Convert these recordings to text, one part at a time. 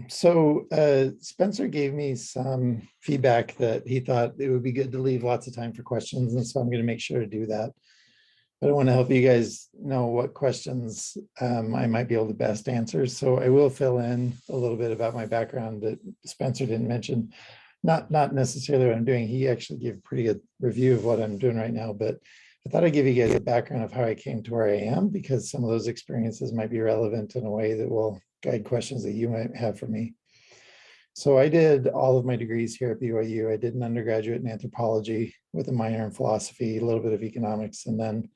So Spencer gave me some feedback that he thought it would be good to leave lots of time for questions. And so I'm going to make sure to do that. But I want to help you guys know what questions I might be able to best answer. So I will fill in a little bit about my background that Spencer didn't mention. Not necessarily what I'm doing. He actually gave a pretty good review of what I'm doing right now, but I thought I'd give you guys a background of how I came to where I am, because some of those experiences might be relevant in a way that will guide questions that you might have for me. So I did all of my degrees here at BYU. I did an undergraduate in anthropology with a minor in philosophy, a little bit of economics, and then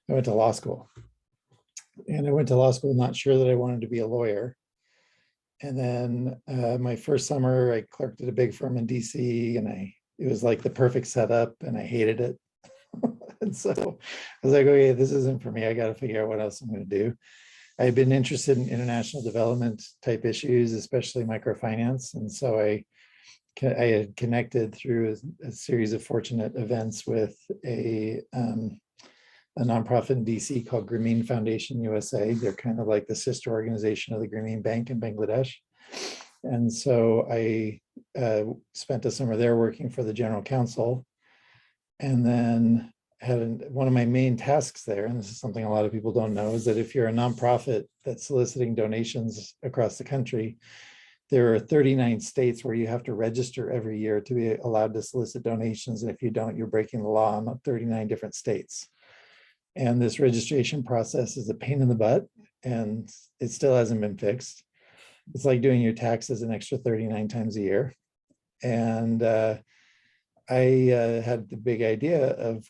I went to law school. And I went to law school not sure that I wanted to be a lawyer. And then my first summer, I clerked at a big firm in DC, and it was like the perfect setup, and I hated it. And so I was like, okay, this isn't for me. I got to figure out what else I'm going to do. I've been interested in international development type issues, especially microfinance. And so I had connected through a series of fortunate events with a nonprofit in DC called Grameen Foundation USA. They're kind of like the sister organization of the Grameen Bank in Bangladesh. And so I spent a summer there working for the general counsel, and then had one of my main tasks there, and this is something a lot of people don't know, is that if you're a nonprofit that's soliciting donations across the country, there are 39 states where you have to register every year to be allowed to solicit donations. And if you don't, you're breaking the law in 39 different states. And this registration process is a pain in the butt, and it still hasn't been fixed. It's like doing your taxes an extra 39 times a year. And I had the big idea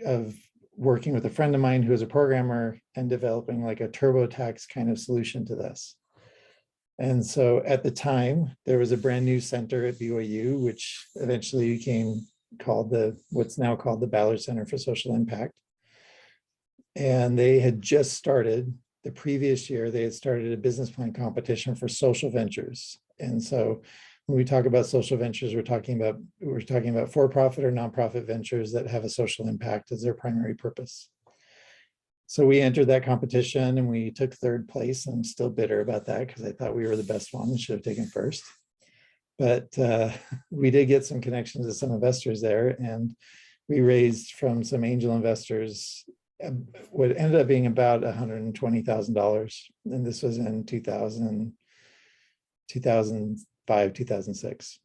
of working with a friend of mine who is a programmer and developing like a TurboTax kind of solution to this. And so at the time, there was a brand new center at BYU, which eventually became called what's now called the Ballard Center for Social Impact. And they had just started, the previous year, they had started a business plan competition for social ventures. And so when we talk about social ventures, we're talking about for-profit or nonprofit ventures that have a social impact as their primary purpose. So we entered that competition and we took third place. I'm still bitter about that because I thought we were the best one and should have taken first. But we did get some connections with some investors there, and we raised from some angel investors what ended up being about $120,000. And this was in 2005, 2006.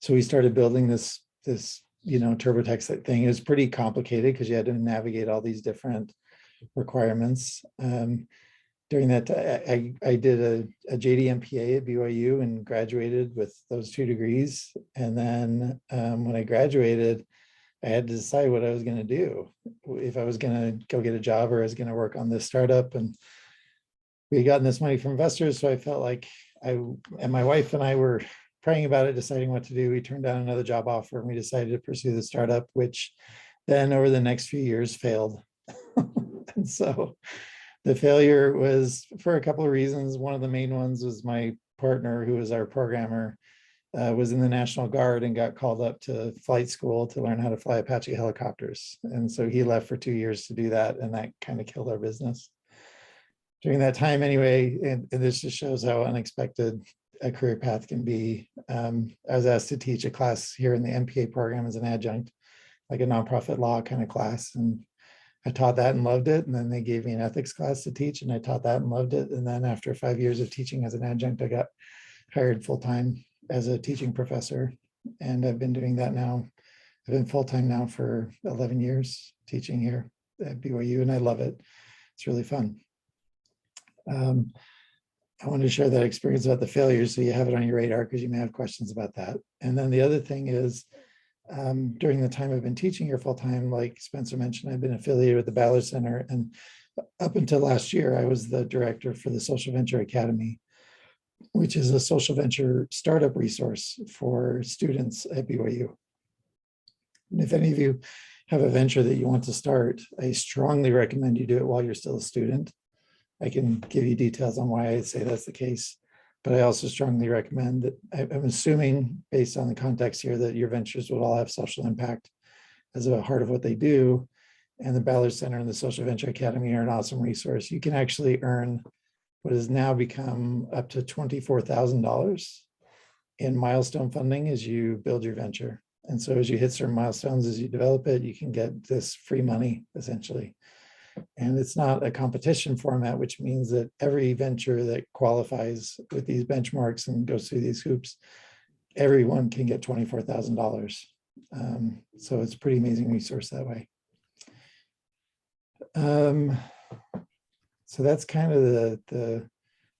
So we started building this TurboTax thing. It was pretty complicated because you had to navigate all these different requirements. During that, I did a JD MPA at BYU and graduated with those 2 degrees. And then when I graduated, I had to decide what I was going to do, if I was going to go get a job or I was going to work on this startup. And we had gotten this money from investors, so I felt like and my wife and I were praying about it, deciding what to do. We turned down another job offer and we decided to pursue the startup, which then over the next few years failed. And so the failure was for a couple of reasons. One of the main ones was my partner, who was our programmer, was in the National Guard and got called up to flight school to learn how to fly Apache helicopters. And so he left for 2 years to do that, and that kind of killed our business. During that time anyway, and this just shows how unexpected a career path can be. I was asked to teach a class here in the MPA program as an adjunct, like a nonprofit law kind of class. And I taught that and loved it. And then they gave me an ethics class to teach, and I taught that and loved it. And then after 5 years of teaching as an adjunct, I got hired full-time as a teaching professor. And I've been doing that now. I've been full-time now for 11 years teaching here at BYU, and I love it. It's really fun. I want to share that experience about the failures so you have it on your radar, because you may have questions about that. And then the other thing is, during the time I've been teaching here full-time, like Spencer mentioned, I've been affiliated with the Ballard Center. And up until last year, I was the director for the Social Venture Academy, which is a social venture startup resource for students at BYU. And if any of you have a venture that you want to start, I strongly recommend you do it while you're still a student. I can give you details on why I say that's the case, but I also strongly recommend that. I'm assuming, based on the context here, that your ventures would all have social impact as a heart of what they do. And the Ballard Center and the Social Venture Academy are an awesome resource. You can actually earn what has now become up to $24,000 in milestone funding as you build your venture. And so as you hit certain milestones, as you develop it, you can get this free money essentially. And it's not a competition format, which means that every venture that qualifies with these benchmarks and goes through these hoops, everyone can get $24,000. So it's a pretty amazing resource that way. So that's kind of the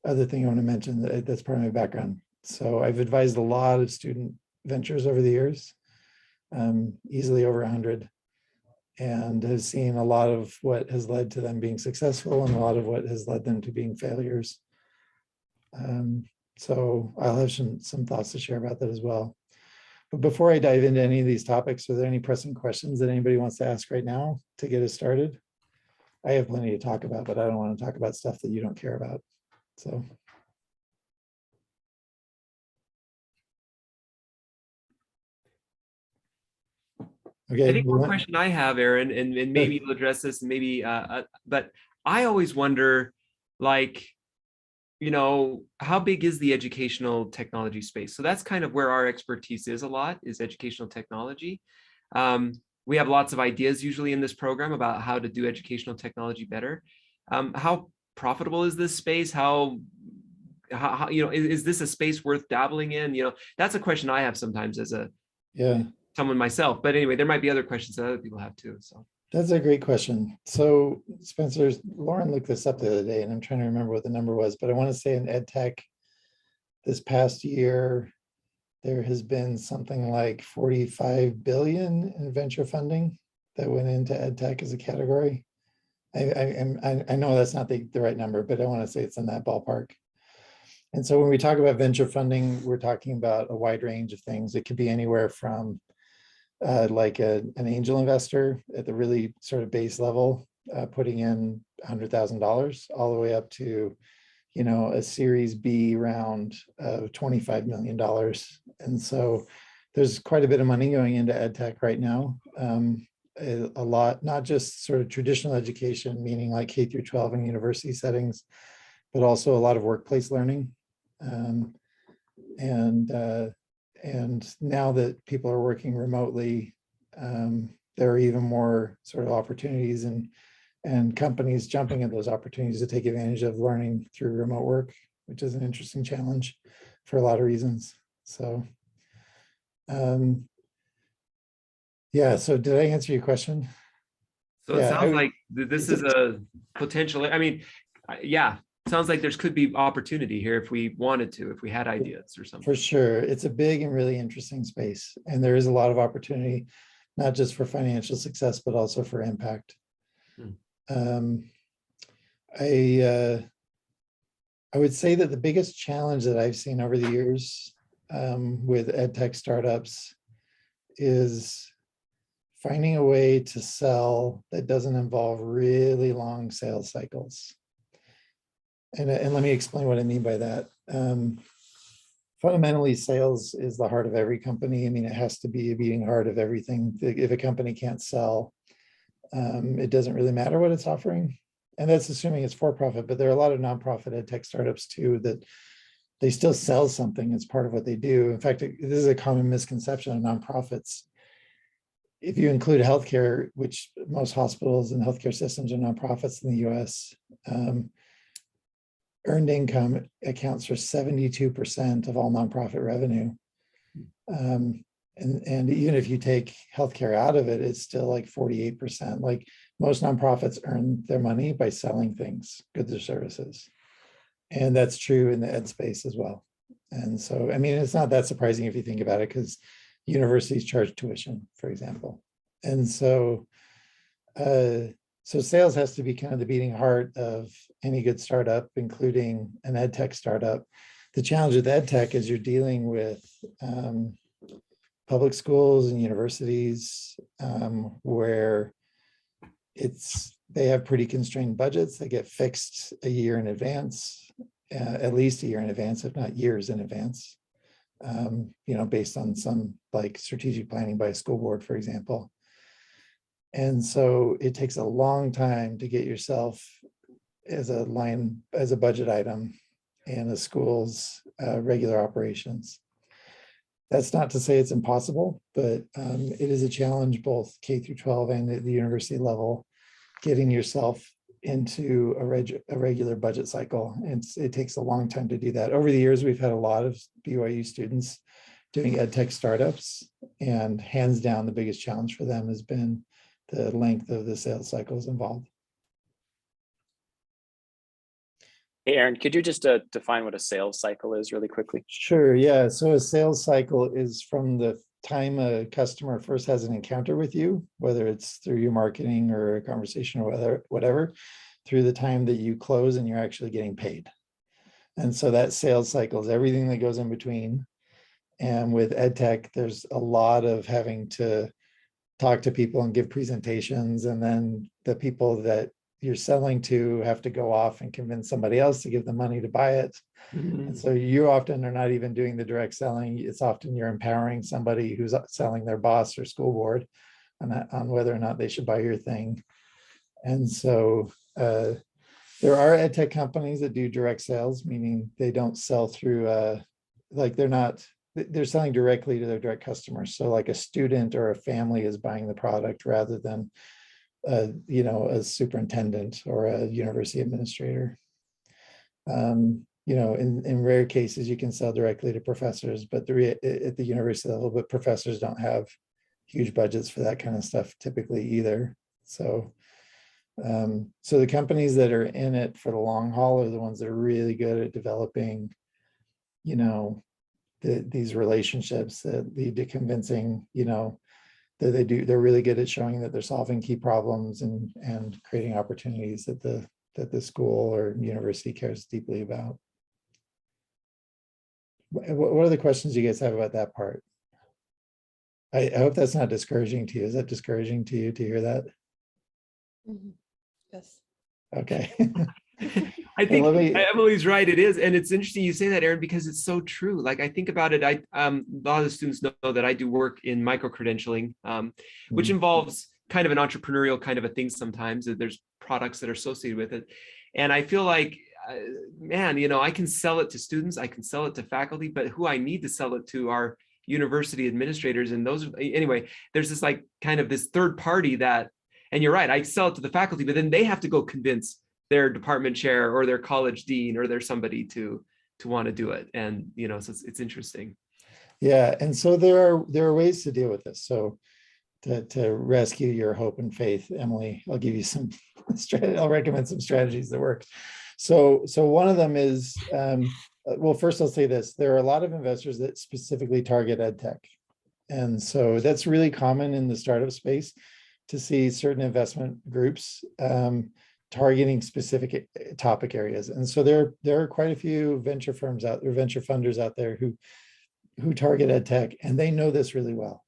other thing I want to mention. That's part of my background. So I've advised a lot of student ventures over the years, easily over 100, and have seen a lot of what has led to them being successful and a lot of what has led them to being failures. So I'll have some thoughts to share about that as well. But before I dive into any of these topics, are there any pressing questions that anybody wants to ask right now to get us started? I have plenty to talk about, but I don't want to talk about stuff that you don't care about. So. Okay. I think one question I have, Aaron, and maybe you'll address this, and maybe, but I always wonder, like, you know, how big is the educational technology space? So that's kind of where our expertise is a lot, is educational technology. We have lots of ideas usually in this program about how to do educational technology better. How profitable is this space? How you know, is this a space worth dabbling in? You know, that's a question I have sometimes as a someone myself. But anyway, there might be other questions that other people have too. So that's a great question. So Spencer, Lauren looked this up the other day, and I'm trying to remember what the number was, but I want to say in ed tech this past year, there has been something like 45 billion in venture funding that went into ed tech as a category. I know that's not the right number, but I want to say it's in that ballpark. And so when we talk about venture funding, we're talking about a wide range of things. It could be anywhere from like an angel investor at the really sort of base level, putting in $100,000 all the way up to, you know, a Series B round of $25 million. And so there's quite a bit of money going into ed tech right now. A lot, not just sort of traditional education, meaning like K through 12 and university settings, but also a lot of workplace learning. And now that people are working remotely, there are even more sort of opportunities and companies jumping at those opportunities to take advantage of learning through remote work, which is an interesting challenge for a lot of reasons. So, yeah, so did I answer your question? So it sounds like this is a potential, I mean, yeah, sounds like there's could be opportunity here if we wanted to, if we had ideas or something. For sure. It's a big and really interesting space. And there is a lot of opportunity, not just for financial success, but also for impact. I would say that the biggest challenge that I've seen over the years with ed tech startups is finding a way to sell that doesn't involve really long sales cycles. And let me explain what I mean by that. Fundamentally, sales is the heart of every company. I mean, it has to be a beating heart of everything. If a company can't sell, it doesn't really matter what it's offering. And that's assuming it's for profit, but there are a lot of nonprofit ed tech startups too that they still sell something as part of what they do. In fact, this is a common misconception of nonprofits. If you include healthcare, which most hospitals and healthcare systems are nonprofits in the US, earned income accounts for 72% of all nonprofit revenue. And even if you take healthcare out of it, it's still like 48%. Like most nonprofits earn their money by selling things, goods or services. And that's true in the ed space as well. And so, I mean, it's not that surprising if you think about it, because universities charge tuition, for example. And so, so sales has to be kind of the beating heart of any good startup, including an ed tech startup. The challenge with ed tech is you're dealing with public schools and universities where they have pretty constrained budgets. They get fixed a year in advance, at least a year in advance, if not years in advance, you know, based on some like strategic planning by a school board, for example. And so it takes a long time to get yourself as a line, as a budget item in a school's regular operations. That's not to say it's impossible, but it is a challenge both K through 12 and at the university level, getting yourself into a regular budget cycle. And it takes a long time to do that. Over the years, we've had a lot of BYU students doing ed tech startups, and hands down, the biggest challenge for them has been the length of the sales cycles involved. Hey, Aaron, could you just define what a sales cycle is really quickly? Sure, yeah. So a sales cycle is from the time a customer first has an encounter with you, whether it's through your marketing or a conversation or whatever, through the time that you close and you're actually getting paid. And so that sales cycle is everything that goes in between. And with ed tech, there's a lot of having to talk to people and give presentations, and then the people that you're selling to have to go off and convince somebody else to give them money to buy it. And so you often are not even doing the direct selling. It's often you're empowering somebody who's selling their boss or school board on whether or not they should buy your thing. And so there are ed tech companies that do direct sales, meaning they don't sell through, they're selling directly to their direct customers. So like a student or a family is buying the product rather than a superintendent or a university administrator. In rare cases, you can sell directly to professors, but at the university level, but professors don't have huge budgets for that kind of stuff typically either. So, so the companies that are in it for the long haul are the ones that are really good at developing, these relationships that lead to convincing, that they're really good at showing that they're solving key problems and creating opportunities that the school or university cares deeply about. What are the questions you guys have about that part? I hope that's not discouraging to you. Is that discouraging to you to hear that? Mm-hmm. Yes. Okay. I think Emily's right. It is. And it's interesting you say that, Aaron, because it's so true. Like I think about it, a lot of the students know that I do work in micro-credentialing, which involves kind of an entrepreneurial kind of a thing sometimes. There's products that are associated with it. And I feel like, man, I can sell it to students, I can sell it to faculty, but who I need to sell it to are university administrators. And anyway, there's this like kind of this third party that, and you're right, I sell it to the faculty, but then they have to go convince their department chair or their college dean or there's somebody to want to do it. And, so it's interesting. Yeah. And so there are ways to deal with this. So to rescue your hope and faith, Emily, I'll give you some, I'll recommend some strategies that work. So one of them is, well, first I'll say this, there are a lot of investors that specifically target ed tech. And so that's really common in the startup space to see certain investment groups targeting specific topic areas. And so there are quite a few venture firms out there, venture funders out there who target ed tech, and they know this really well.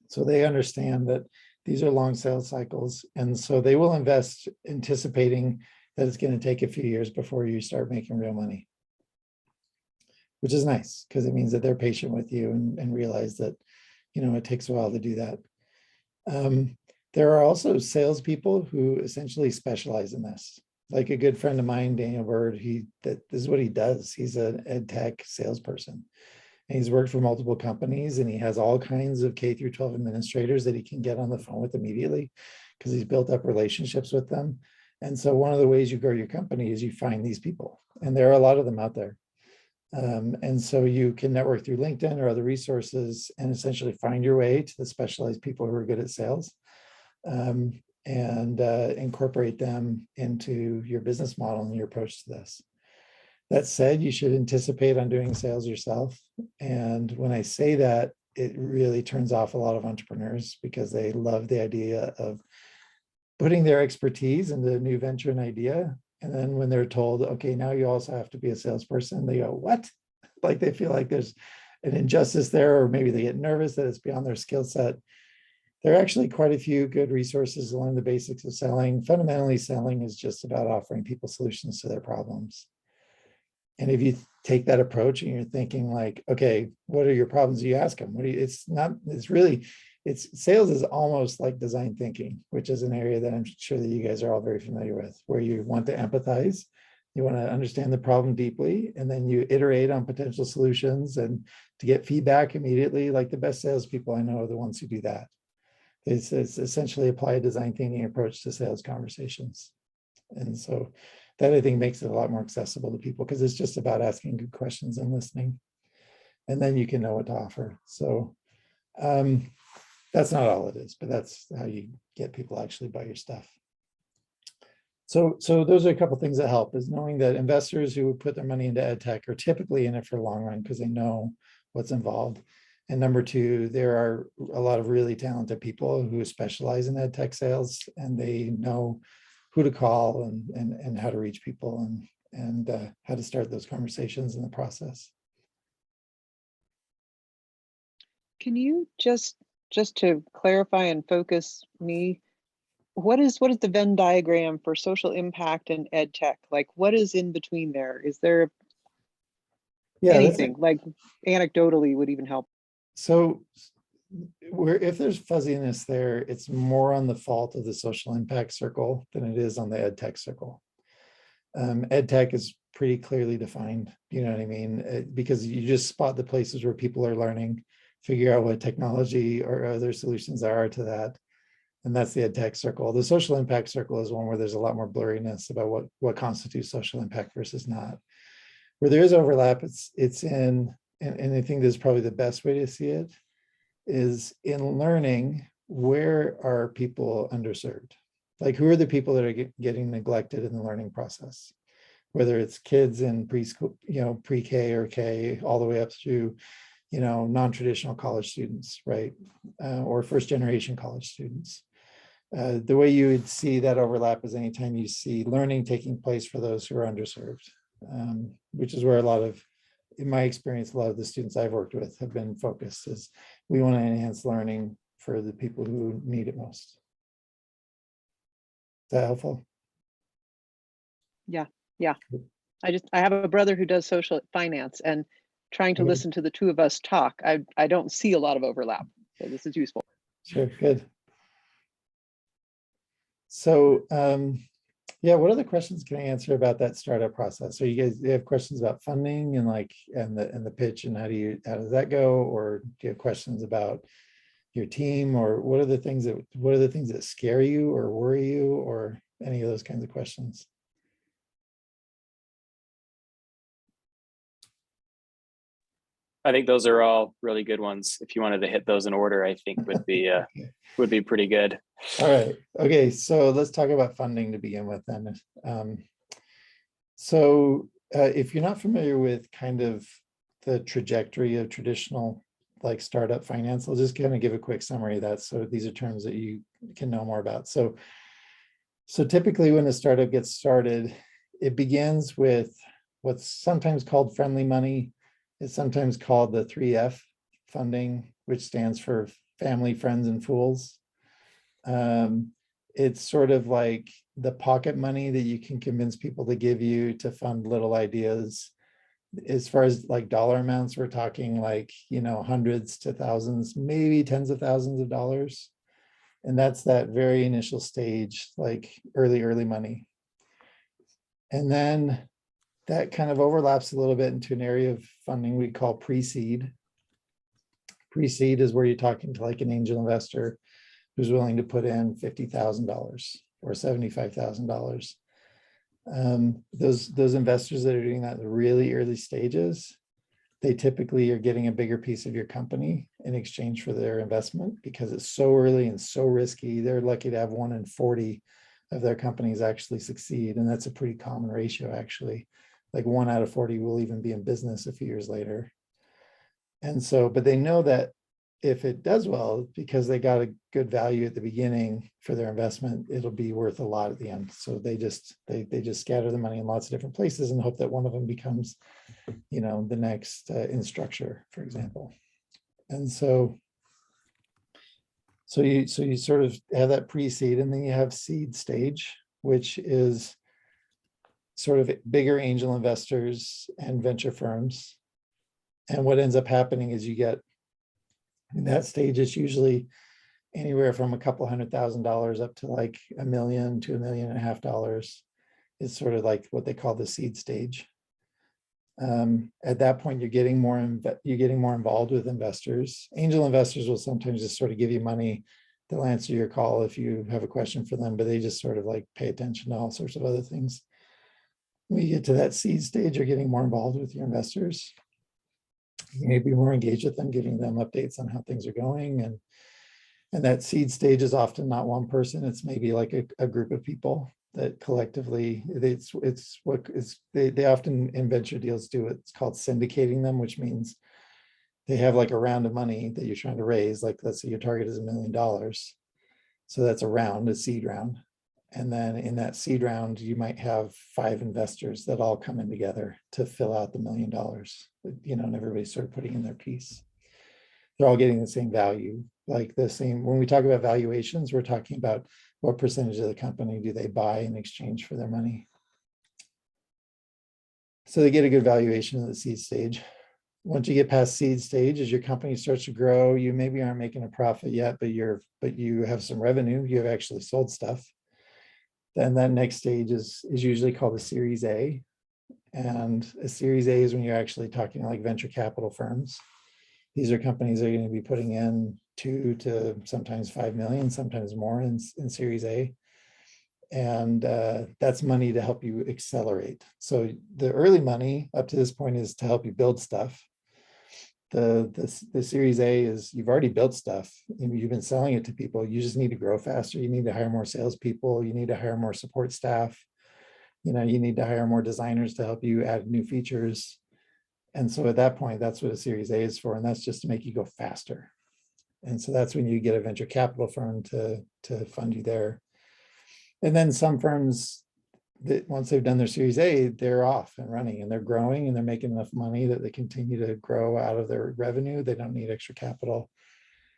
So they understand that these are long sales cycles. And so they will invest anticipating that it's going to take a few years before you start making real money, which is nice because it means that they're patient with you and realize that, it takes a while to do that. There are also salespeople who essentially specialize in this. Like a good friend of mine, Daniel Bird, this is what he does. He's an ed tech salesperson. And he's worked for multiple companies, and he has all kinds of K through 12 administrators that he can get on the phone with immediately because he's built up relationships with them. And so one of the ways you grow your company is you find these people, and there are a lot of them out there. And so you can network through LinkedIn or other resources and essentially find your way to the specialized people who are good at sales, and incorporate them into your business model and your approach to this. That said, you should anticipate on doing sales yourself. And when I say that, it really turns off a lot of entrepreneurs because they love the idea of putting their expertise into a new venture and idea. And then when they're told, okay, now you also have to be a salesperson, they go, what? Like they feel like there's an injustice there, or maybe they get nervous that it's beyond their skill set. There are actually quite a few good resources to learn the basics of selling. Fundamentally, selling is just about offering people solutions to their problems. And if you take that approach and you're thinking like, okay, what are your problems? You ask them. It's it's sales is almost like design thinking, which is an area that I'm sure that you guys are all very familiar with, where you want to empathize, you want to understand the problem deeply, and then you iterate on potential solutions and to get feedback immediately. Like the best salespeople I know are the ones who do that. It's essentially apply a design thinking approach to sales conversations. And so that I think makes it a lot more accessible to people because it's just about asking good questions and listening. And then you can know what to offer. So that's not all it is, but that's how you get people to actually buy your stuff. So those are a couple of things that help, is knowing that investors who would put their money into ed tech are typically in it for the long run because they know what's involved. And number two, there are a lot of really talented people who specialize in ed tech sales, and they know who to call and how to reach people and how to start those conversations in the process. Can you just to clarify and focus me, what is the Venn diagram for social impact and ed tech? Like, what is in between there? Is there anything like anecdotally would even help? So if there's fuzziness there, it's more on the fault of the social impact circle than it is on the ed tech circle. Ed tech is pretty clearly defined, you know what I mean? Because you just spot the places where people are learning, figure out what technology or other solutions there are to that. And that's the ed tech circle. The social impact circle is one where there's a lot more blurriness about what constitutes social impact versus not. Where there is overlap, it's in, and I think this is probably the best way to see it, is in learning, where are people underserved? Like, who are the people that are getting neglected in the learning process? Whether it's kids in preschool, pre-K or K, all the way up through, non-traditional college students, right? Or first generation college students. The way you would see that overlap is anytime you see learning taking place for those who are underserved, which is where a lot of, in my experience, a lot of the students I've worked with have been focused, is we want to enhance learning for the people who need it most. Is that helpful? Yeah. I have a brother who does social finance, and trying to listen to the two of us talk, I don't see a lot of overlap. So this is useful. Sure, good. So what other questions can I answer about that startup process? So you guys have questions about funding and the pitch, and how does that go? Or do you have questions about your team, or what are the things that scare you or worry you, or any of those kinds of questions? I think those are all really good ones. If you wanted to hit those in order, I think would be Okay. would be pretty good. All right. Okay. So let's talk about funding to begin with then. If you're not familiar with kind of the trajectory of traditional like startup finance, I'll just kind of give a quick summary of that. So these are terms that you can know more about. So typically when a startup gets started, it begins with what's sometimes called friendly money. It's sometimes called the 3F funding, which stands for family, friends, and fools. It's sort of like the pocket money that you can convince people to give you to fund little ideas. As far as like dollar amounts, we're talking like, hundreds to thousands, maybe tens of thousands of dollars. And that's that very initial stage, like early money. And then that kind of overlaps a little bit into an area of funding we call pre-seed. Pre-seed is where you're talking to like an angel investor who's willing to put in $50,000 or $75,000. Those investors that are doing that in the really early stages, they typically are getting a bigger piece of your company in exchange for their investment, because it's so early and so risky. They're lucky to have 1 in 40 of their companies actually succeed. And that's a pretty common ratio, actually. Like 1 out of 40 will even be in business a few years later. And so, but they know that if it does well, because they got a good value at the beginning for their investment, it'll be worth a lot at the end. So they just scatter the money in lots of different places and hope that one of them becomes, the next Instructure, for example. And so you sort of have that pre-seed, and then you have seed stage, which is sort of bigger angel investors and venture firms. And what ends up happening is you get, in that stage, it's usually anywhere from a couple $100,000 up to like $1 million to $1.5 million is sort of like what they call the seed stage. At that point, you're getting more involved with investors. Angel investors will sometimes just sort of give you money. They'll answer your call if you have a question for them, but they just sort of like pay attention to all sorts of other things. When you get to that seed stage, you're getting more involved with your investors. You may be more engaged with them, giving them updates on how things are going. And that seed stage is often not one person. It's maybe like a group of people that collectively, they often in venture deals do it's called syndicating them, which means they have like a round of money that you're trying to raise. Like let's say your target is $1 million. So that's a seed round. And then in that seed round, you might have 5 investors that all come in together to fill out the $1 million, and everybody's sort of putting in their piece. They're all getting the same value, like the same. When we talk about valuations, we're talking about what percentage of the company do they buy in exchange for their money. So they get a good valuation at the seed stage. Once you get past seed stage, as your company starts to grow, you maybe aren't making a profit yet, but you have some revenue, you have actually sold stuff. Then that next stage is usually called a Series A. And a Series A is when you're actually talking like venture capital firms. These are companies that are going to be putting in 2 to sometimes 5 million, sometimes more in Series A. And that's money to help you accelerate. So the early money up to this point is to help you build stuff. The Series A is you've already built stuff. You've been selling it to people. You just need to grow faster. You need to hire more salespeople. You need to hire more support staff. You need to hire more designers to help you add new features. And so at that point, that's what a Series A is for. And that's just to make you go faster. And so that's when you get a venture capital firm to fund you there. And then some firms, that once they've done their Series A, they're off and running and they're growing and they're making enough money that they continue to grow out of their revenue. They don't need extra capital.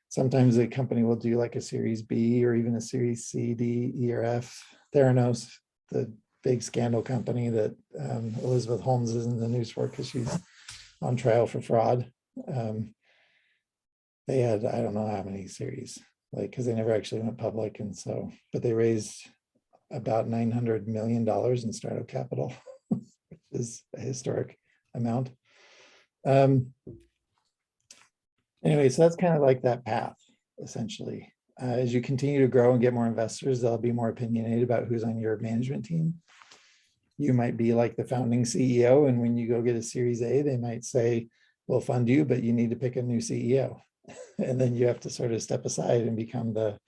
Sometimes a company will do like a Series B or even a Series C, D, E, or F. Theranos, the big scandal company that Elizabeth Holmes is in the news for because she's on trial for fraud. They had, I don't know how many series, because they never actually went public. And so, but they raised about $900 million in startup capital, which is a historic amount. Anyway, so that's kind of like that path, essentially. As you continue to grow and get more investors, they'll be more opinionated about who's on your management team. You might be like the founding CEO, and when you go get a Series A, they might say, we'll fund you, but you need to pick a new CEO. And then you have to sort of step aside and become the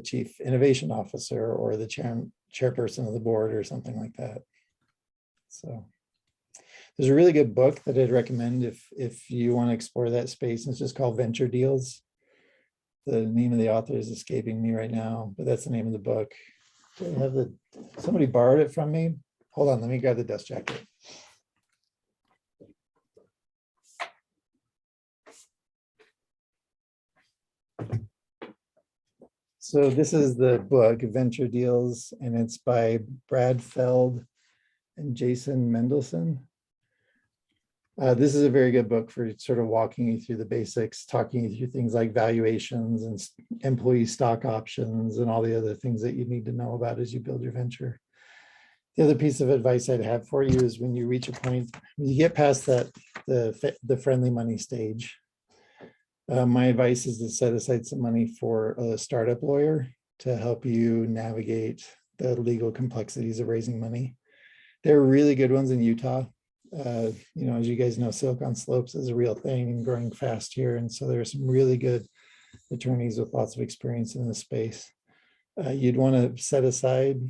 chief innovation officer or the chairperson of the board or something like that. So there's a really good book that I'd recommend if you want to explore that space. And it's just called Venture Deals. The name of the author is escaping me right now, but that's the name of the book. Do I have somebody borrowed it from me? Hold on, let me grab the dust jacket. So this is the book, Venture Deals, and it's by Brad Feld and Jason Mendelson. This is a very good book for sort of walking you through the basics, talking you through things like valuations and employee stock options and all the other things that you need to know about as you build your venture. The other piece of advice I'd have for you is when you reach a point, when you get past the friendly money stage, my advice is to set aside some money for a startup lawyer to help you navigate the legal complexities of raising money. There are really good ones in Utah. As you guys know, Silicon Slopes is a real thing and growing fast here. And so there are some really good attorneys with lots of experience in this space. You'd want to set aside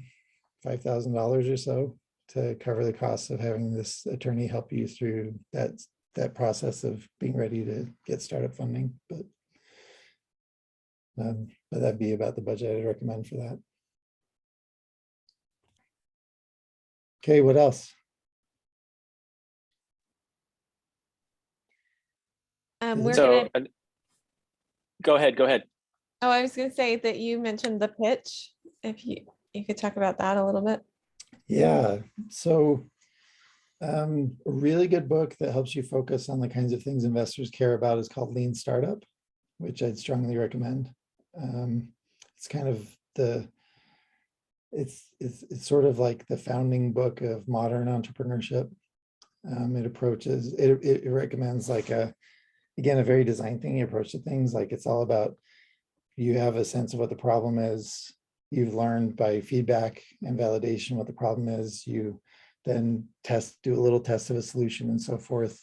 $5,000 or so to cover the costs of having this attorney help you through that process of being ready to get startup funding. But that'd be about the budget I'd recommend for that. Okay, what else? We're So gonna, go ahead. oh, I was gonna say that you mentioned the pitch. If you could talk about that a little bit. Yeah, so a really good book that helps you focus on the kinds of things investors care about is called Lean Startup, which I'd strongly recommend. It's kind of it's sort of like the founding book of modern entrepreneurship. It recommends like again, a very design thinking approach to things. Like it's all about, you have a sense of what the problem is. You've learned by feedback and validation what the problem is. You then do a little test of a solution and so forth.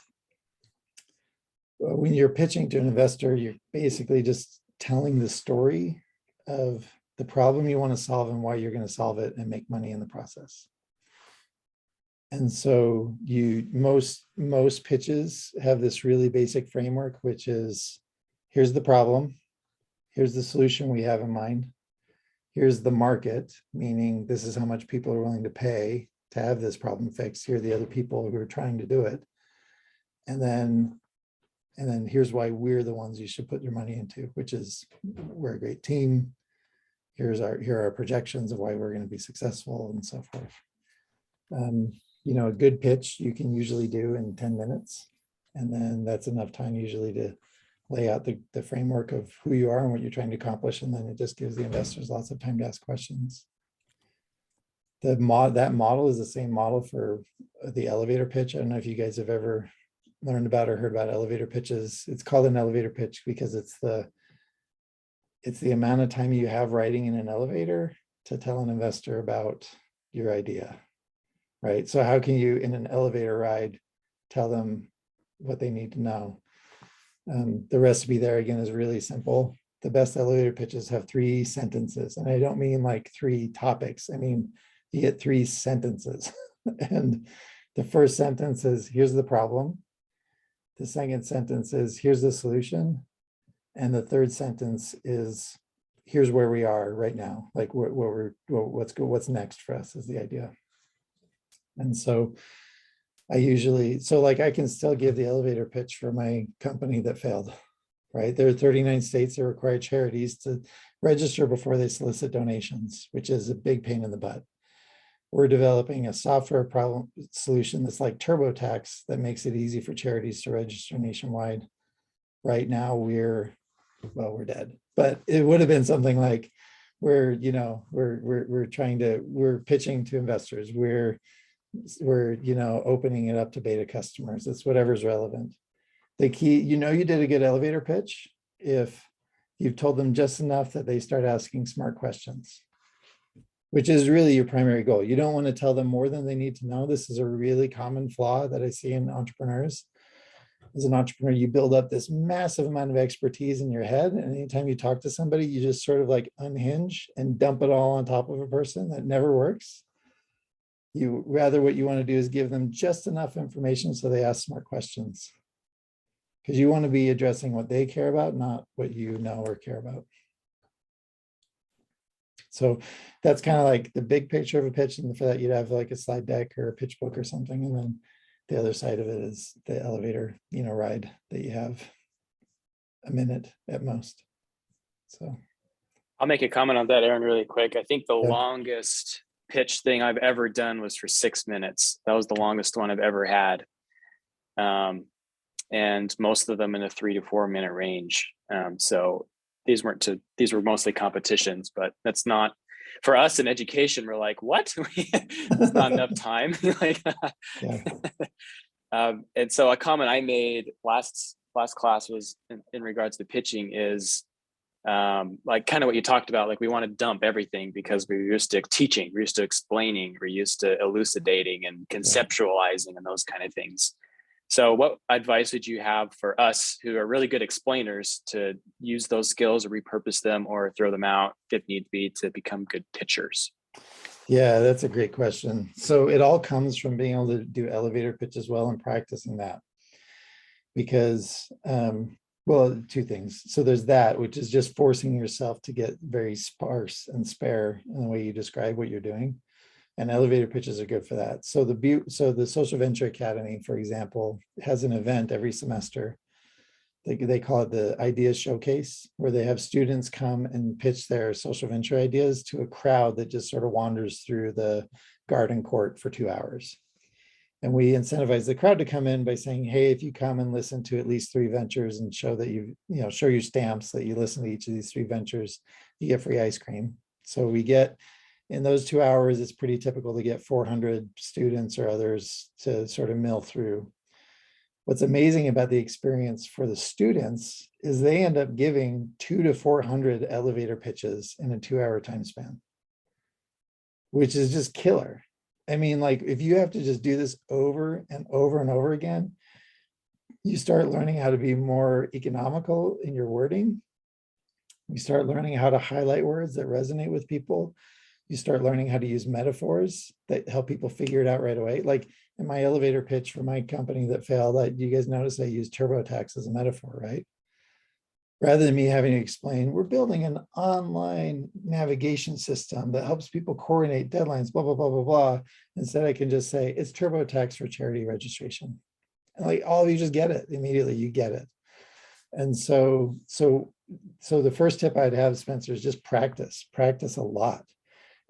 When you're pitching to an investor, you're basically just telling the story of the problem you want to solve and why you're going to solve it and make money in the process. And so most pitches have this really basic framework, which is, here's the problem, here's the solution we have in mind, here's the market, meaning this is how much people are willing to pay to have this problem fixed, here are the other people who are trying to do it, and then here's why we're the ones you should put your money into, which is, we're a great team, here are our projections of why we're going to be successful, and so forth. A good pitch you can usually do in 10 minutes. And then that's enough time usually to lay out the framework of who you are and what you're trying to accomplish. And then it just gives the investors lots of time to ask questions. That model is the same model for the elevator pitch. I don't know if you guys have ever learned about or heard about elevator pitches. It's called an elevator pitch because it's the amount of time you have riding in an elevator to tell an investor about your idea. Right. So how can you, in an elevator ride, tell them what they need to know? The recipe there, again, is really simple. The best elevator pitches have 3 sentences. And I don't mean like 3 topics. I mean, you get 3 sentences. And the first sentence is, here's the problem. The second sentence is, here's the solution. And the third sentence is, here's where we are right now. Like what's next for us is the idea. And so I can still give the elevator pitch for my company that failed, right? There are 39 states that require charities to register before they solicit donations, which is a big pain in the butt. We're developing a software problem solution that's like TurboTax that makes it easy for charities to register nationwide. Right now we're dead, but it would have been something like we're pitching to investors. We're opening it up to beta customers. It's whatever's relevant. The key, you did a good elevator pitch if you've told them just enough that they start asking smart questions, which is really your primary goal. You don't want to tell them more than they need to know. This is a really common flaw that I see in entrepreneurs. As an entrepreneur, you build up this massive amount of expertise in your head. And anytime you talk to somebody, you just sort of like unhinge and dump it all on top of a person. That never works. What you want to do is give them just enough information so they ask smart questions. Because you want to be addressing what they care about, not what you know or care about. So that's kind of like the big picture of a pitch. And for that, you'd have like a slide deck or a pitch book or something. And then the other side of it is the elevator, ride that you have a minute at most. So I'll make a comment on that, Aaron, really quick. I think the Yeah. longest pitch thing I've ever done was for 6 minutes. That was the longest one I've ever had. And most of them in a 3 to 4 minute range. So these were mostly competitions, but that's not, for us in education, we're like, what? There's not enough time. And so a comment I made last class was in regards to pitching is, like kind of what you talked about, like we want to dump everything because we're used to teaching, we're used to explaining, we're used to elucidating and conceptualizing and those kind of things. So what advice would you have for us who are really good explainers to use those skills or repurpose them or throw them out if need be to become good pitchers? Yeah, that's a great question. So it all comes from being able to do elevator pitches well and practicing that. Because well, 2 things. So there's that, which is just forcing yourself to get very sparse and spare in the way you describe what you're doing. And elevator pitches are good for that. So the Social Venture Academy, for example, has an event every semester. They call it the Ideas Showcase, where they have students come and pitch their social venture ideas to a crowd that just sort of wanders through the garden court for 2 hours. And we incentivize the crowd to come in by saying, hey, if you come and listen to at least 3 ventures and show that show your stamps that you listen to each of these 3 ventures, you get free ice cream. So we get, in those 2 hours, it's pretty typical to get 400 students or others to sort of mill through. What's amazing about the experience for the students is they end up giving 200 to 400 elevator pitches in a 2-hour time span, which is just killer. I mean, like, if you have to just do this over and over and over again, you start learning how to be more economical in your wording. You start learning how to highlight words that resonate with people. You start learning how to use metaphors that help people figure it out right away. Like in my elevator pitch for my company that failed, you guys notice I used TurboTax as a metaphor, right? Rather than me having to explain, we're building an online navigation system that helps people coordinate deadlines, blah, blah, blah, blah, blah. Instead, I can just say, it's TurboTax for charity registration. And like, all of you just get it immediately, you get it. And so the first tip I'd have, Spencer, is just practice a lot.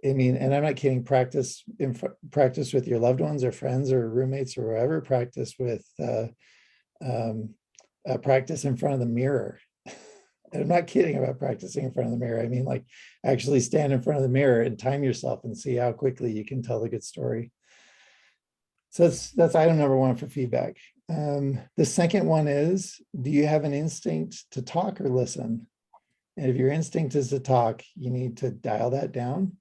I mean, and I'm not kidding, practice with your loved ones or friends or roommates or whoever, practice in front of the mirror. And I'm not kidding about practicing in front of the mirror. I mean, like, actually stand in front of the mirror and time yourself and see how quickly you can tell a good story. So that's item number 1 for feedback. The second one is, do you have an instinct to talk or listen? And if your instinct is to talk, you need to dial that down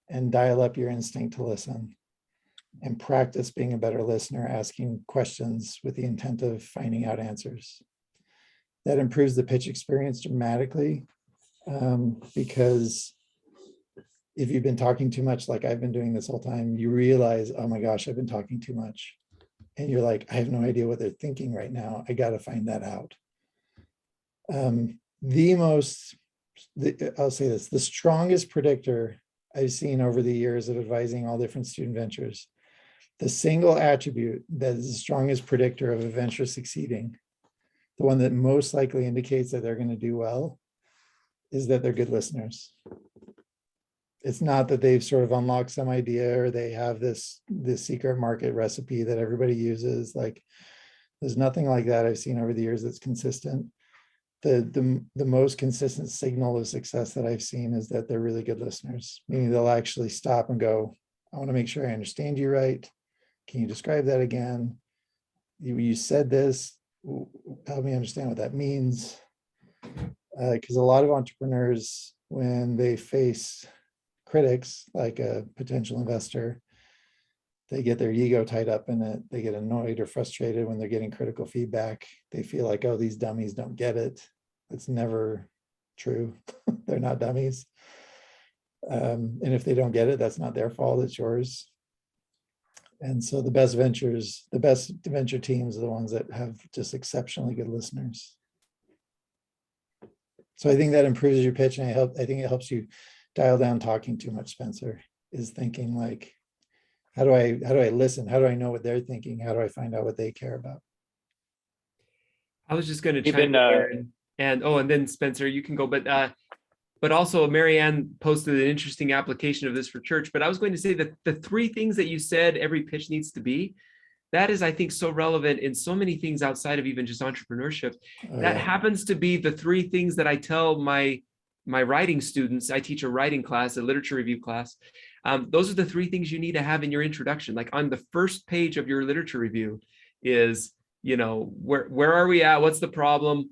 and dial up your instinct to listen, and practice being a better listener, asking questions with the intent of finding out answers. That improves the pitch experience dramatically, because if you've been talking too much, like I've been doing this whole time, you realize, oh my gosh, I've been talking too much. And you're like, I have no idea what they're thinking right now. I got to find that out. I'll say this, the strongest predictor I've seen over the years of advising all different student ventures, the single attribute that is the strongest predictor of a venture succeeding, the one that most likely indicates that they're going to do well, is that they're good listeners. It's not that they've sort of unlocked some idea or they have this secret market recipe that everybody uses. Like, there's nothing like that I've seen over the years that's consistent. The most consistent signal of success that I've seen is that they're really good listeners, meaning they'll actually stop and go, I want to make sure I understand you right. Can you describe that again? You said this, help me understand what that means. Because a lot of entrepreneurs, when they face critics, like a potential investor, they get their ego tied up in it. They get annoyed or frustrated when they're getting critical feedback. They feel like, oh, these dummies don't get it. It's never true. They're not dummies. And if they don't get it, that's not their fault, it's yours. And so the best venture teams are the ones that have just exceptionally good listeners. So I think that improves your pitch, and I think it helps you dial down talking too much, Spencer, is thinking like, how do I listen? How do I know what they're thinking? How do I find out what they care about? I was just going to chime in there, and then Spencer, you can go, but also Marianne posted an interesting application of this for church. But I was going to say that the 3 things that you said every pitch needs to be, that is, I think, so relevant in so many things outside of even just entrepreneurship. That happens to be the 3 things that I tell my writing students. I teach a writing class, a literature review class. Those are the 3 things you need to have in your introduction. Like on the first page of your literature review is, where are we at? What's the problem?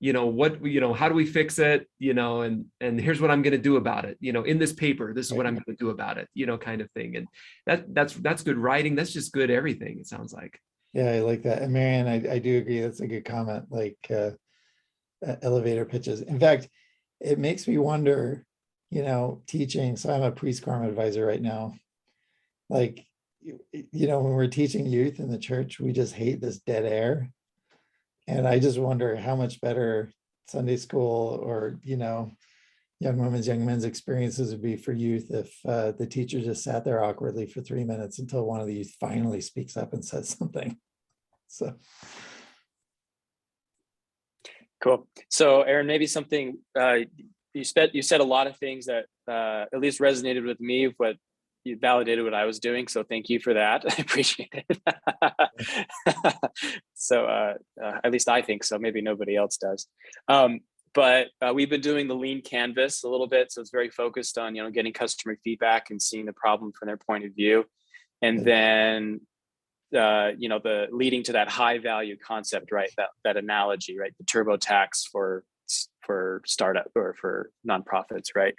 How do we fix it? And here's what I'm going to do about it. In this paper, this is what I'm going to do about it, kind of thing. And that's good writing. That's just good everything, it sounds like. Yeah, I like that. And Marianne, I do agree. That's a good comment, like elevator pitches. In fact, it makes me wonder, teaching. So I'm a pre-SCORM advisor right now. Like, when we're teaching youth in the church, we just hate this dead air. And I just wonder how much better Sunday school or, young women's, young men's experiences would be for youth if the teacher just sat there awkwardly for 3 minutes until one of the youth finally speaks up and says something. So. Cool. So Aaron, maybe something, you said a lot of things that at least resonated with me, but you validated what I was doing, so thank you for that. I appreciate it. So at least I think so. Maybe nobody else does. But we've been doing the lean canvas a little bit, so it's very focused on getting customer feedback and seeing the problem from their point of view, and then the leading to that high value concept, right? That analogy, right? The TurboTax for startup or for nonprofits, right?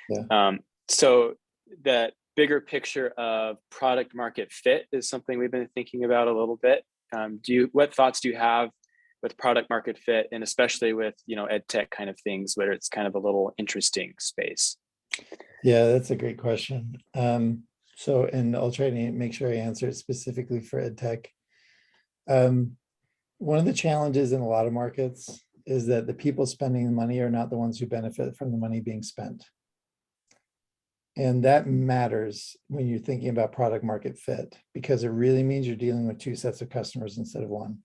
Yeah. So that bigger picture of product market fit is something we've been thinking about a little bit. What thoughts do you have with product market fit, and especially with ed tech kind of things where it's kind of a little interesting space? Yeah, that's a great question. And I'll try to make sure I answer it specifically for ed tech. One of the challenges in a lot of markets is that the people spending the money are not the ones who benefit from the money being spent. And that matters when you're thinking about product market fit, because it really means you're dealing with two sets of customers instead of one.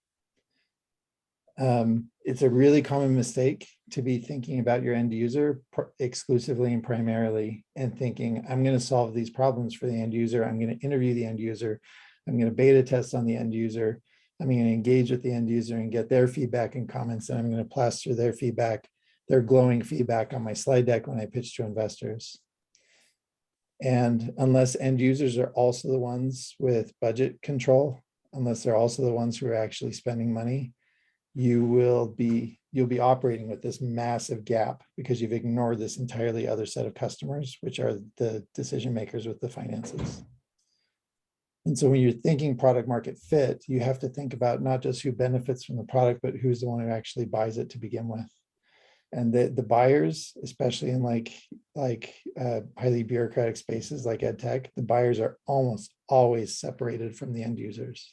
It's a really common mistake to be thinking about your end user exclusively and primarily, and thinking, I'm going to solve these problems for the end user. I'm going to interview the end user. I'm going to beta test on the end user. I'm going to engage with the end user and get their feedback and comments. And I'm going to plaster their feedback, their glowing feedback on my slide deck when I pitch to investors. And unless end users are also the ones with budget control, unless they're also the ones who are actually spending money, you'll be operating with this massive gap because you've ignored this entirely other set of customers, which are the decision makers with the finances. And so when you're thinking product market fit, you have to think about not just who benefits from the product, but who's the one who actually buys it to begin with. And the buyers, especially in highly bureaucratic spaces like ed tech, the buyers are almost always separated from the end users.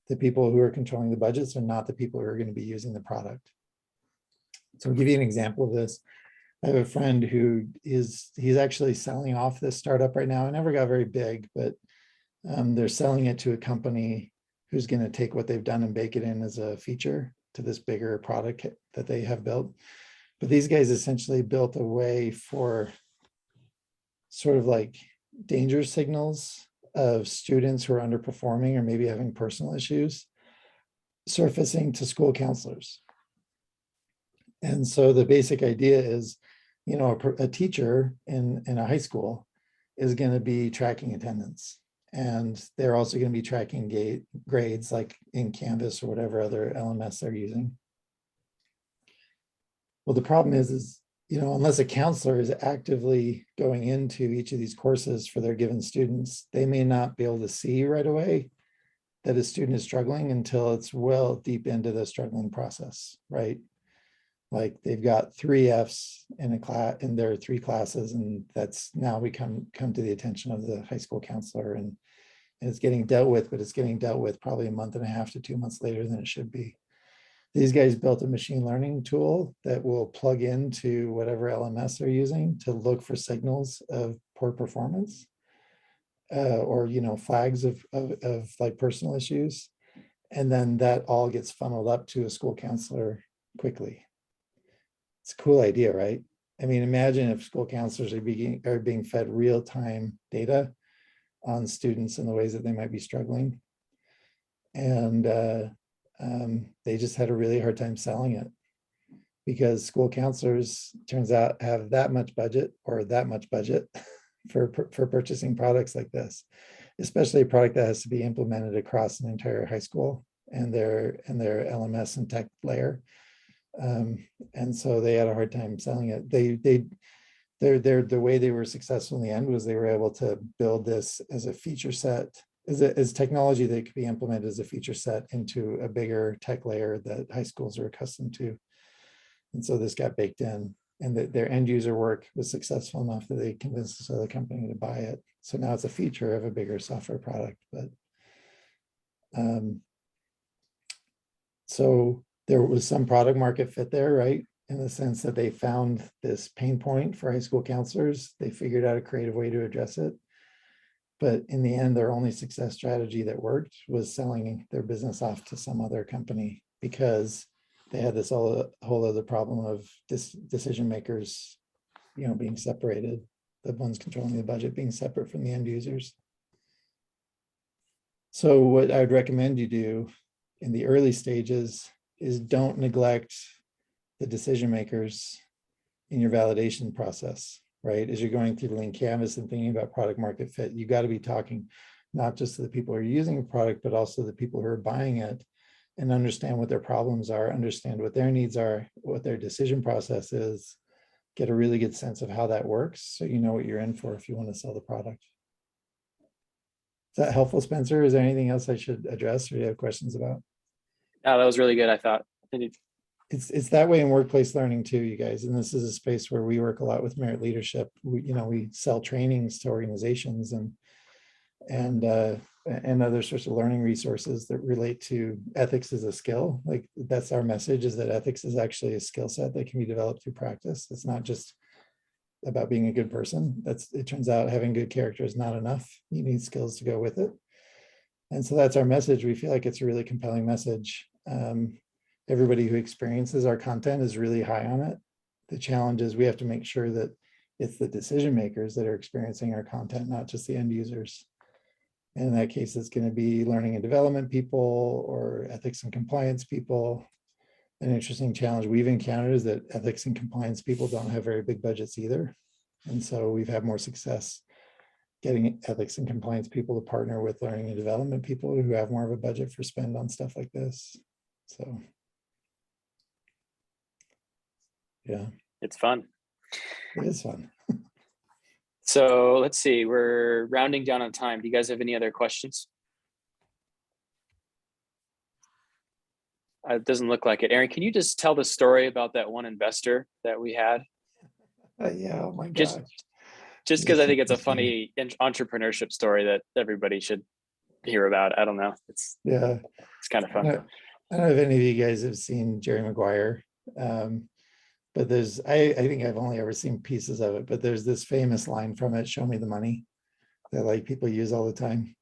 The people who are controlling the budgets are not the people who are going to be using the product. So I'll give you an example of this. I have a friend who he's actually selling off this startup right now. It never got very big, but they're selling it to a company who's going to take what they've done and bake it in as a feature to this bigger product that they have built. But these guys essentially built a way for sort of like danger signals of students who are underperforming or maybe having personal issues surfacing to school counselors. And so the basic idea is, a teacher in a high school is going to be tracking attendance. And they're also going to be tracking grades like in Canvas or whatever other LMS they're using. Well, the problem is, unless a counselor is actively going into each of these courses for their given students, they may not be able to see right away that a student is struggling until it's well deep into the struggling process, right? Like they've got 3 Fs in a class in their 3 classes, and that's now we come to the attention of the high school counselor, and it's getting dealt with, but it's getting dealt with probably a month and a half to 2 months later than it should be. These guys built a machine learning tool that will plug into whatever LMS they're using to look for signals of poor performance or flags of like personal issues, and then that all gets funneled up to a school counselor quickly. It's a cool idea, right? I mean, imagine if school counselors are being fed real-time data on students and the ways that they might be struggling. And they just had a really hard time selling it because school counselors, turns out, have that much budget or that much budget for purchasing products like this, especially a product that has to be implemented across an entire high school and their LMS and tech layer. And so they had a hard time selling it. The way they were successful in the end was they were able to build this as a feature set, as technology that could be implemented as a feature set into a bigger tech layer that high schools are accustomed to. And so this got baked in, and their end user work was successful enough that they convinced this other company to buy it. So now it's a feature of a bigger software product. But so there was some product market fit there, right? In the sense that they found this pain point for high school counselors. They figured out a creative way to address it. But in the end, their only success strategy that worked was selling their business off to some other company, because they had this whole other problem of decision makers, being separated. the ones controlling the budget being separate from the end users. So what I would recommend you do in the early stages is don't neglect the decision makers in your validation process, right? As you're going through the lean canvas and thinking about product market fit, you got to be talking not just to the people who are using the product, but also the people who are buying it, and understand what their problems are, understand what their needs are, what their decision process is, get a really good sense of how that works so you know what you're in for if you want to sell the product. Is that helpful, Spencer? Is there anything else I should address or do you have questions about? Oh, that was really good. I thought. It's that way in workplace learning too, you guys. And this is a space where we work a lot with merit leadership. We sell trainings to organizations and other sorts of learning resources that relate to ethics as a skill. Like that's our message, is that ethics is actually a skill set that can be developed through practice. It's not just about being a good person. It turns out having good character is not enough. You need skills to go with it. And so that's our message. We feel like it's a really compelling message. Everybody who experiences our content is really high on it. The challenge is we have to make sure that it's the decision makers that are experiencing our content, not just the end users. And in that case, it's going to be learning and development people or ethics and compliance people. An interesting challenge we've encountered is that ethics and compliance people don't have very big budgets either. And so we've had more success getting ethics and compliance people to partner with learning and development people who have more of a budget for spend on stuff like this. So, yeah. It's fun. It is fun. So let's see, we're rounding down on time. Do you guys have any other questions? It doesn't look like it. Aaron, can you just tell the story about that one investor that we had? Yeah, oh my Just gosh. because I think it's a funny entrepreneurship story that everybody should hear about. I don't know. It's kind of fun. I don't know if any of you guys have seen Jerry Maguire. But I think I've only ever seen pieces of it, but there's this famous line from it, "Show me the money," that like people use all the time.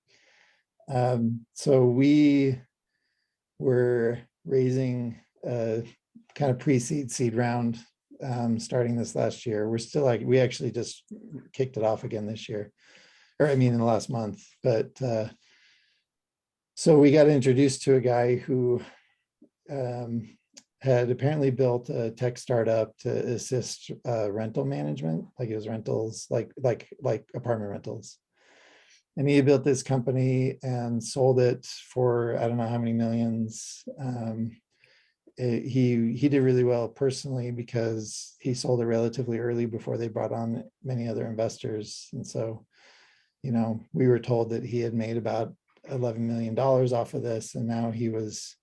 So we were raising a kind of pre-seed seed round starting this last year. We're still we actually just kicked it off again this year, or I mean in the last month. But so we got introduced to a guy who had apparently built a tech startup to assist rental management, like it was rentals, like apartment rentals. And he built this company and sold it for I don't know how many millions. He did really well personally because he sold it relatively early before they brought on many other investors. And so, we were told that he had made about $11 million off of this, and now he was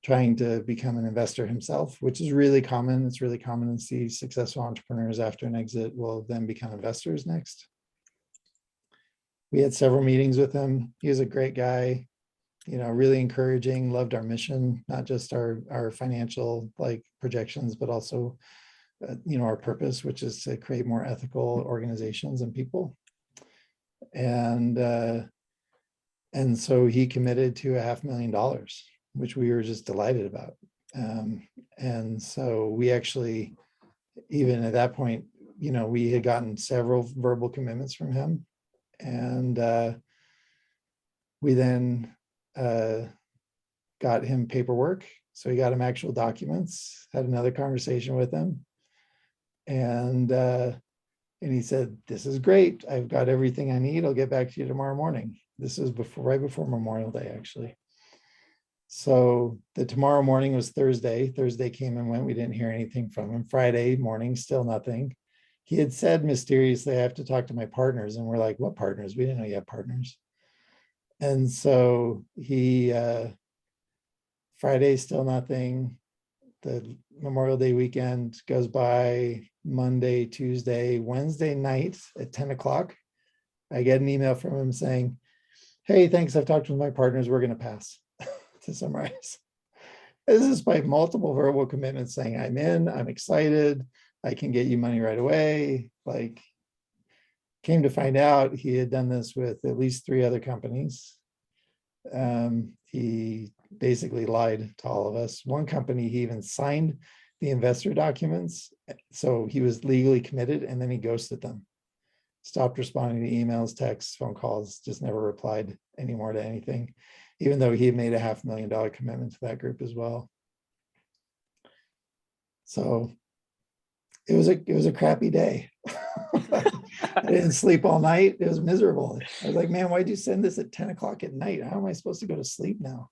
trying to become an investor himself, which is really common. It's really common to see successful entrepreneurs after an exit will then become investors next. We had several meetings with him. He was a great guy, really encouraging, loved our mission, not just our financial projections, but also, our purpose, which is to create more ethical organizations and people. And so he committed to $500,000, which we were just delighted about. And so we actually, even at that point, we had gotten several verbal commitments from him. And we then got him paperwork. So we got him actual documents, had another conversation with him. And he said, "This is great. I've got everything I need. I'll get back to you tomorrow morning." This was right before Memorial Day, actually. So the tomorrow morning was Thursday. Thursday came and went. We didn't hear anything from him. Friday morning, still nothing. He had said mysteriously, "I have to talk to my partners." And we're like, "What partners? We didn't know you had partners." And so Friday, still nothing. The Memorial Day weekend goes by. Monday, Tuesday, Wednesday night at 10 o'clock, I get an email from him saying, "Hey, thanks. I've talked with my partners. We're going to pass." To summarize, this is by multiple verbal commitments saying, "I'm in, I'm excited, I can get you money right away." Came to find out he had done this with at least 3 other companies. He basically lied to all of us. One company, he even signed the investor documents. So he was legally committed and then he ghosted them. stopped responding to emails, texts, phone calls, just never replied anymore to anything, even though he had made a $500,000 commitment to that group as well. So it was a crappy day. I didn't sleep all night. It was miserable. I was like, man, why'd you send this at 10 o'clock at night? How am I supposed to go to sleep now?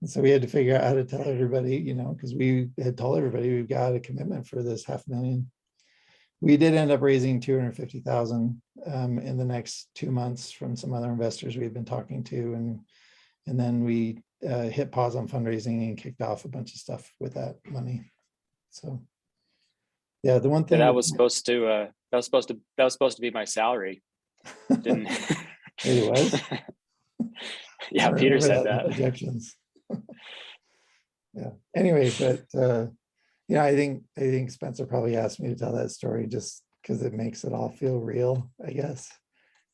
And so we had to figure out how to tell everybody, because we had told everybody we've got a commitment for this $500,000. We did end up raising 250,000 in the next 2 months from some other investors we've been talking to, and then we hit pause on fundraising and kicked off a bunch of stuff with that money. So, yeah, the one thing that was supposed to be my salary. Didn't it was. Yeah, Peter said that. Objections. Yeah. Anyway, but I think Spencer probably asked me to tell that story just because it makes it all feel real, I guess.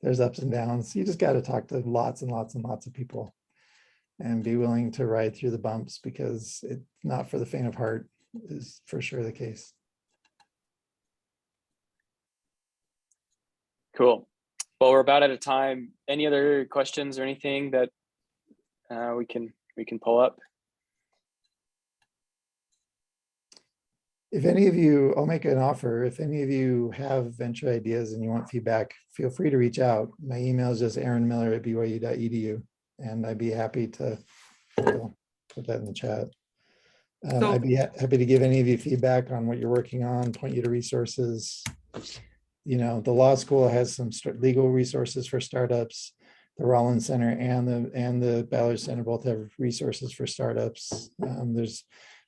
There's ups and downs. You just got to talk to lots and lots and lots of people and be willing to ride through the bumps, because it's not for the faint of heart, is for sure the case. Cool. Well, we're about out of time. Any other questions or anything that we can pull up? If any of you, I'll make an offer. If any of you have venture ideas and you want feedback, feel free to reach out. My email is just aaronmiller@byu.edu, and I'd be happy to put that in the chat. I'd be happy to give any of you feedback on what you're working on, point you to resources. The law school has some legal resources for startups. The Rollins Center and the Ballard Center both have resources for startups. There's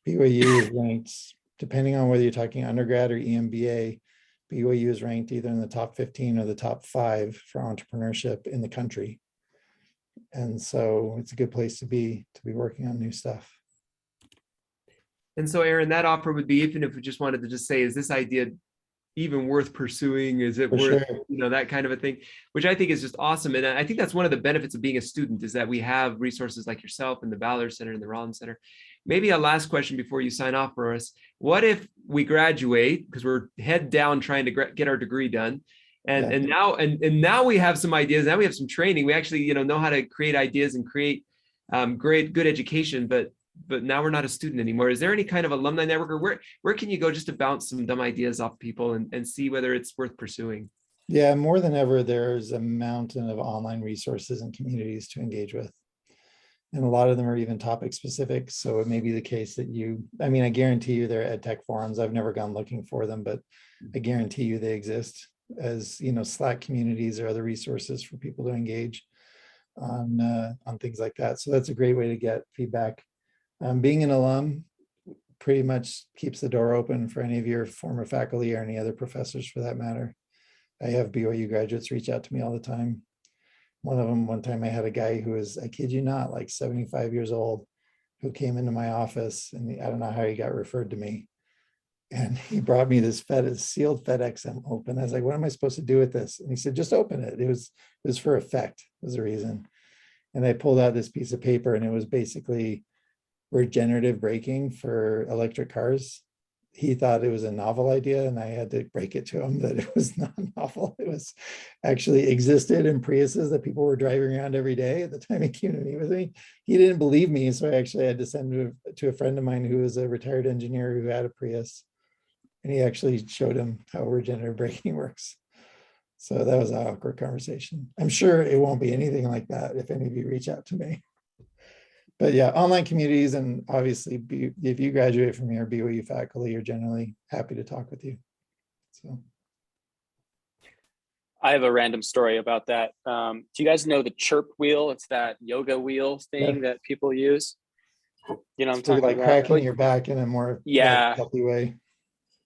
BYU is ranked, depending on whether you're talking undergrad or EMBA, BYU is ranked either in the top 15 or the top 5 for entrepreneurship in the country. And so it's a good place to be working on new stuff. And so, Aaron, that offer would be, even if we just wanted to just say, is this idea even worth pursuing? Is it worth, that kind of a thing, which I think is just awesome. And I think that's one of the benefits of being a student, is that we have resources like yourself and the Ballard Center and the Rollins Center. Maybe a last question before you sign off for us. What if we graduate, because we're head down trying to get our degree done, and now we have some ideas, now we have some training, we actually know how to create ideas and create good education, but now we're not a student anymore. Is there any kind of alumni network, or where can you go just to bounce some dumb ideas off people and see whether it's worth pursuing? Yeah, more than ever, there's a mountain of online resources and communities to engage with. And a lot of them are even topic specific. So it may be the case that I guarantee you there are ed tech forums. I've never gone looking for them, but I guarantee you they exist as, Slack communities or other resources for people to engage on things like that. So that's a great way to get feedback. Being an alum pretty much keeps the door open for any of your former faculty or any other professors for that matter. I have BYU graduates reach out to me all the time. One time I had a guy who was, I kid you not, like 75 years old, who came into my office, and I don't know how he got referred to me. And he brought me this sealed FedEx envelope. And I was like, what am I supposed to do with this? And he said, just open it. It was for effect, was the reason. And I pulled out this piece of paper, and it was basically regenerative braking for electric cars. He thought it was a novel idea, and I had to break it to him that it was not novel. It was actually existed in Priuses that people were driving around every day at the time he came to meet with me. He didn't believe me, so I actually had to send him to a friend of mine who was a retired engineer who had a Prius, and he actually showed him how regenerative braking works. So that was an awkward conversation. I'm sure it won't be anything like that if any of you reach out to me. But yeah, online communities, and obviously if you graduate from here, BYU faculty are generally happy to talk with you. So I have a random story about that. Do you guys know the chirp wheel? It's that yoga wheel thing that people use. I'm talking like about cracking your back in a more healthy way.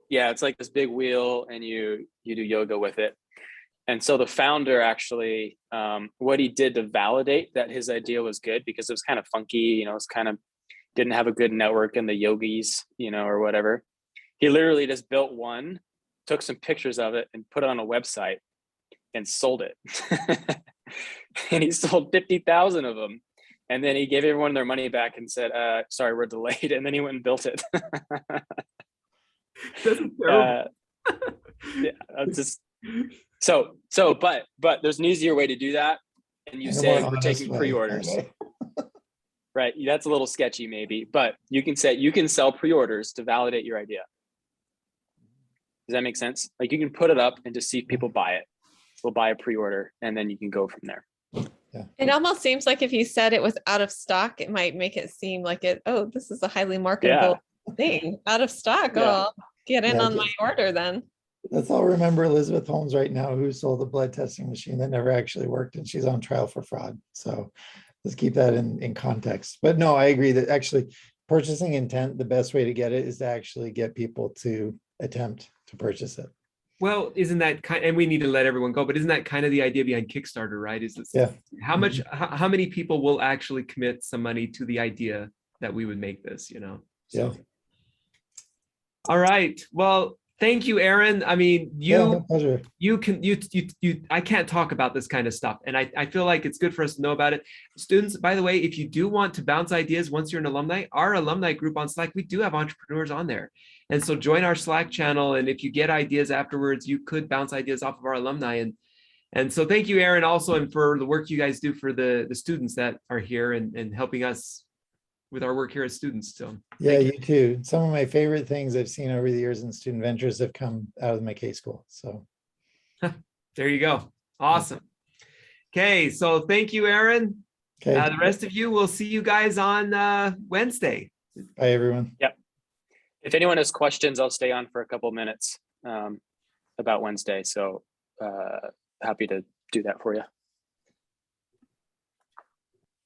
Yeah, it's like this big wheel, and you do yoga with it. And so the founder actually, what he did to validate that his idea was good, because it was kind of funky, it's kind of didn't have a good network in the yogis, or whatever. He literally just built one, took some pictures of it, and put it on a website and sold it. And he sold 50,000 of them. And then he gave everyone their money back and said, sorry, we're delayed. And then he went and built it. That's terrible. Yeah, just But there's an easier way to do that. And you In a say, more we're honest taking way. pre-orders, Okay. right? That's a little sketchy maybe, but you can say, you can sell pre-orders to validate your idea. Does that make sense? Like you can put it up and just see if people buy it. We'll buy a pre-order and then you can go from there. It almost seems like if you said it was out of stock, it might make it seem like this is a highly marketable thing. Out of stock. Yeah. Oh, I'll get in Yeah, on my order then. Let's all remember Elizabeth Holmes right now, who sold a blood testing machine that never actually worked, and she's on trial for fraud. So let's keep that in context. But no, I agree that actually purchasing intent, the best way to get it is to actually get people to attempt to purchase it. Well, isn't that kind, and we need to let everyone go, but isn't that kind of the idea behind Kickstarter, right? Is this, Yeah. how much, how many people will actually commit some money to the idea that we would make this, you know? So. Yeah. All right. Well, thank you, Aaron. I mean, No pleasure. I can't talk about this kind of stuff. And I feel like it's good for us to know about it. Students, by the way, if you do want to bounce ideas once you're an alumni, our alumni group on Slack, we do have entrepreneurs on there. And so join our Slack channel. And if you get ideas afterwards, you could bounce ideas off of our alumni. And so thank you, Aaron, also, and for the work you guys do for the students that are here and helping us with our work here as students. So yeah, you too. Some of my favorite things I've seen over the years in student ventures have come out of my K school. So there you go. Awesome. Okay, so thank you, Aaron. okay. The rest of you, we'll see you guys on Wednesday. Bye, everyone. Yep. If anyone has questions, I'll stay on for a couple minutes about Wednesday. So happy to do that for you.